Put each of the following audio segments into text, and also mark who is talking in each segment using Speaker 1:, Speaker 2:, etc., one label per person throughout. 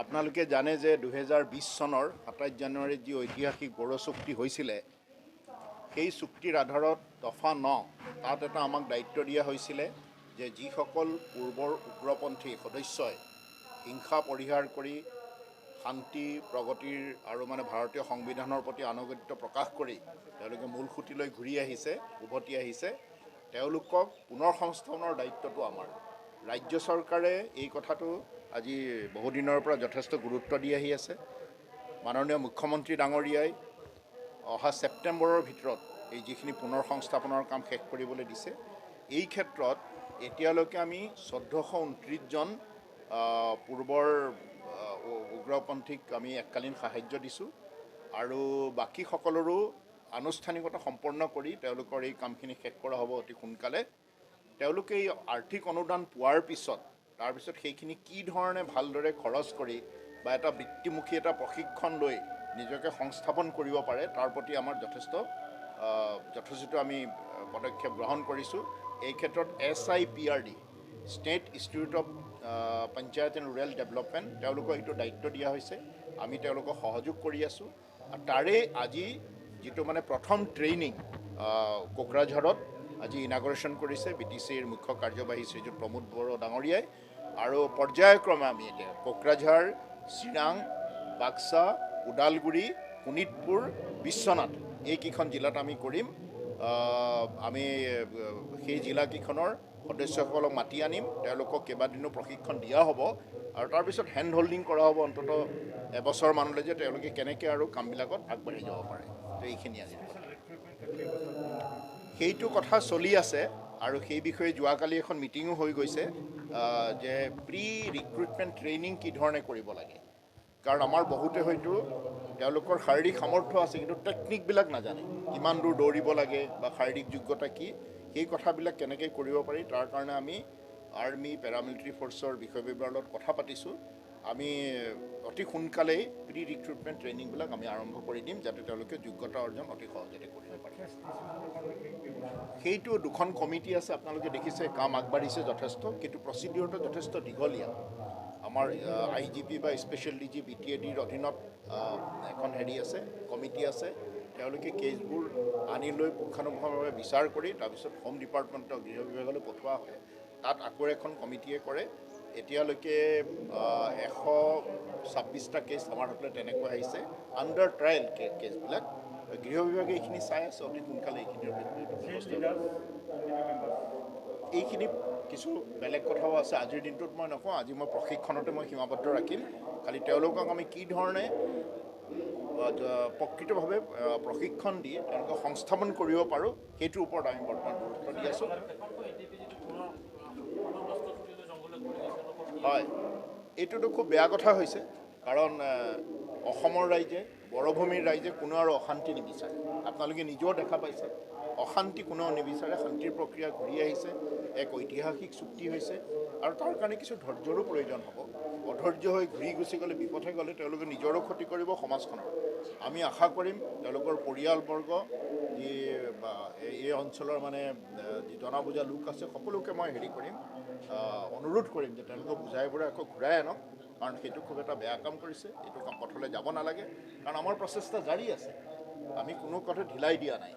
Speaker 1: আপোনালোকে জানে যে 2020 চনৰ 27 জানুৱাৰীত যি ঐতিহাসিক বড়ো চুক্তি হৈছিলে সেই চুক্তিৰ আধাৰত দফা 9 তাত এটা আমাক দায়িত্ব দিয়া হৈছিলে যে যিসকল পূৰ্বৰ উগ্ৰপন্থী সদস্যই হিংসা পৰিহাৰ কৰি শান্তি প্ৰগতিৰ আৰু ভাৰতীয় সংবিধানৰ প্ৰতি আনুগত্য প্ৰকাশ কৰি তেওঁলোকে মূল খুঁটিলৈ ঘূৰি আহিছে উভতি আহিছে তেওঁলোকক পুনৰ সংস্থাপনৰ দায়িত্বটো আমাৰ ৰাজ্য চৰকাৰে এই কথাটো আজি বহুদিনৰ পৰা যথেষ্ট গুৰুত্ব দি আহি আছে মাননীয় মুখ্যমন্ত্ৰী ডাঙৰীয়াই অহা ছেপ্টেম্বৰৰ ভিতৰত এই যিখিনি পুনৰ সংস্থাপনৰ কাম শেষ কৰিবলৈ দিছে এই ক্ষেত্ৰত এতিয়ালৈকে আমি 1429 জন পূৰ্বৰ উগ্ৰপন্থীক আমি এককালীন সাহায্য দিছোঁ আৰু বাকী সকলৰো আনুষ্ঠানিকতা সম্পন্ন কৰি তেওঁলোকৰ এই কামখিনি শেষ কৰা হ'ব অতি সোনকালে তেওঁলোকে এই আৰ্থিক অনুদান পোৱাৰ পিছত তাৰপিছত সেইখিনি কি ধৰণে ভালদৰে খৰচ কৰি বা এটা বৃত্তিমুখী এটা প্ৰশিক্ষণ লৈ নিজকে সংস্থাপন কৰিব পাৰে তাৰ প্ৰতি আমাৰ যথেষ্ট আমি পদক্ষেপ গ্ৰহণ কৰিছোঁ এই ক্ষেত্ৰত SIPRD state institute of panchayat and rural development তেওঁলোকক এইটো দায়িত্ব দিয়া হৈছে আমি তেওঁলোকক সহযোগ কৰি আছোঁ তাৰে আজি যিটো প্ৰথম ট্ৰেইনিং কোকৰাঝাৰত আজি ইনাগৰেশ্যন কৰিছে BTCৰ মুখ্য কাৰ্যবাহী শ্ৰীযুত প্ৰমোদ বড়ো ডাঙৰীয়াই আৰু পৰ্যায়ক্ৰমে আমি এতিয়া কোকৰাঝাৰ চিৰাং বাক্সা ওদালগুৰি শোণিতপুৰ বিশ্বনাথ এইকেইখন জিলাত আমি কৰিম আমি সেই জিলাকেইখনৰ সদস্যসকলক মাতি আনিম তেওঁলোকক কেইবাদিনো প্ৰশিক্ষণ দিয়া হ'ব আৰু তাৰপিছত হেণ্ড হোল্ডিং কৰা হ'ব অন্ততঃ এবছৰমানলৈ যে তেওঁলোকে কেনেকৈ আৰু কামবিলাকত আগবাঢ়ি যাব পাৰে তো এইখিনি আজি সেইটো কথা চলি আছে আৰু সেই বিষয়ে যোৱাকালি এখন মিটিঙো হৈ গৈছে যে প্ৰি ৰিক্ৰুটমেণ্ট ট্ৰেইনিং কি ধৰণে কৰিব লাগে কাৰণ আমাৰ বহুতে হয়তো তেওঁলোকৰ শাৰীৰিক সামৰ্থ্য আছে কিন্তু টেকনিকবিলাক নাজানে কিমান দূৰ দৌৰিব লাগে বা শাৰীৰিক যোগ্যতা কি সেই কথাবিলাক কেনেকৈ কৰিব পাৰি তাৰ কাৰণে আমি আৰ্মি পেৰামিলিটাৰী ফ'ৰ্চৰ বিষয়ববীয়াৰ লগত কথা পাতিছোঁ আমি অতি সোনকালেই প্ৰি ৰিক্ৰুটমেণ্ট ট্ৰেইনিংবিলাক আমি আৰম্ভ কৰি দিম যাতে তেওঁলোকে যোগ্যতা অৰ্জন অতি সহজতে কৰিব পাৰে সেইটো দুখন কমিটি আছে আপোনালোকে দেখিছে কাম আগবাঢ়িছে যথেষ্ট কিন্তু প্ৰচিডিউৰটো যথেষ্ট দীঘলীয়া আমাৰ IGP বা স্পেচিয়েল DG BTADৰ অধীনত এখন আছে কমিটি আছে তেওঁলোকে কেছবোৰ আনি লৈ পুংখানুপুংখভাৱে বিচাৰ কৰি তাৰপিছত হোম ডিপাৰ্টমেণ্টৰ গৃহ বিভাগলৈ পঠোৱা হয় তাত আকৌ এখন কমিটিয়ে কৰে এতিয়ালৈকে 126টা কেছ আমাৰ হাতলৈ তেনেকৈ আহিছে আণ্ডাৰ ট্ৰায়েল কেছবিলাক গৃহ বিভাগে এইখিনি চাই আছে অতি সোনকালে এইখিনি কিছু বেলেগ কথাও আছে আজিৰ দিনটোত মই নকওঁ আজি মই প্ৰশিক্ষণতে মই সীমাবদ্ধ ৰাখিম খালি তেওঁলোকক আমি কি ধৰণে প্ৰকৃতভাৱে প্ৰশিক্ষণ দি তেওঁলোকক সংস্থাপন কৰিব পাৰোঁ সেইটোৰ ওপৰত আমি বৰ্তমান গুৰুত্ব দি আছোঁ হয় এইটোতো খুব বেয়া কথা হৈছে কাৰণ অসমৰ ৰাইজে বড়োভূমিৰ ৰাইজে কোনো আৰু অশান্তি নিবিচাৰে আপোনালোকে নিজেও দেখা পাইছে অশান্তি কোনেও নিবিচাৰে শান্তিৰ প্ৰক্ৰিয়া ঘূৰি আহিছে এক ঐতিহাসিক চুক্তি হৈছে আৰু তাৰ কাৰণে কিছু ধৈৰ্যৰো প্ৰয়োজন হ'ব অধৈৰ্য হৈ ঘূৰি গুচি গ'লে বিপথে গ'লে তেওঁলোকে নিজৰো ক্ষতি কৰিব সমাজখনৰ আমি আশা কৰিম তেওঁলোকৰ পৰিয়ালবৰ্গ যি এই অঞ্চলৰ যি জনা বুজা লোক আছে সকলোকে মই কৰিম অনুৰোধ কৰিম যে তেওঁলোকক বুজাই বুজাই আকৌ ঘূৰাই আনক কাৰণ সেইটো খুব এটা বেয়া কাম কৰিছে এইটো কাম পথলৈ যাব নালাগে কাৰণ আমাৰ প্ৰচেষ্টা জাৰি আছে আমি কোনো কথা ঢিলাই দিয়া নাই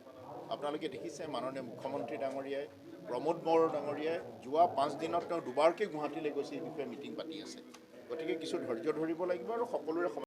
Speaker 1: আপোনালোকে দেখিছে মাননীয় মুখ্যমন্ত্ৰী ডাঙৰীয়াই প্ৰমোদ বড়ো ডাঙৰীয়াই যোৱা 5 দিনত তেওঁ দুবাৰকৈ গুৱাহাটীলৈ গৈছে এই বিষয়ে মিটিং পাতি আছে গতিকে কিছু ধৈৰ্য ধৰিব লাগিব আৰু সকলোৰে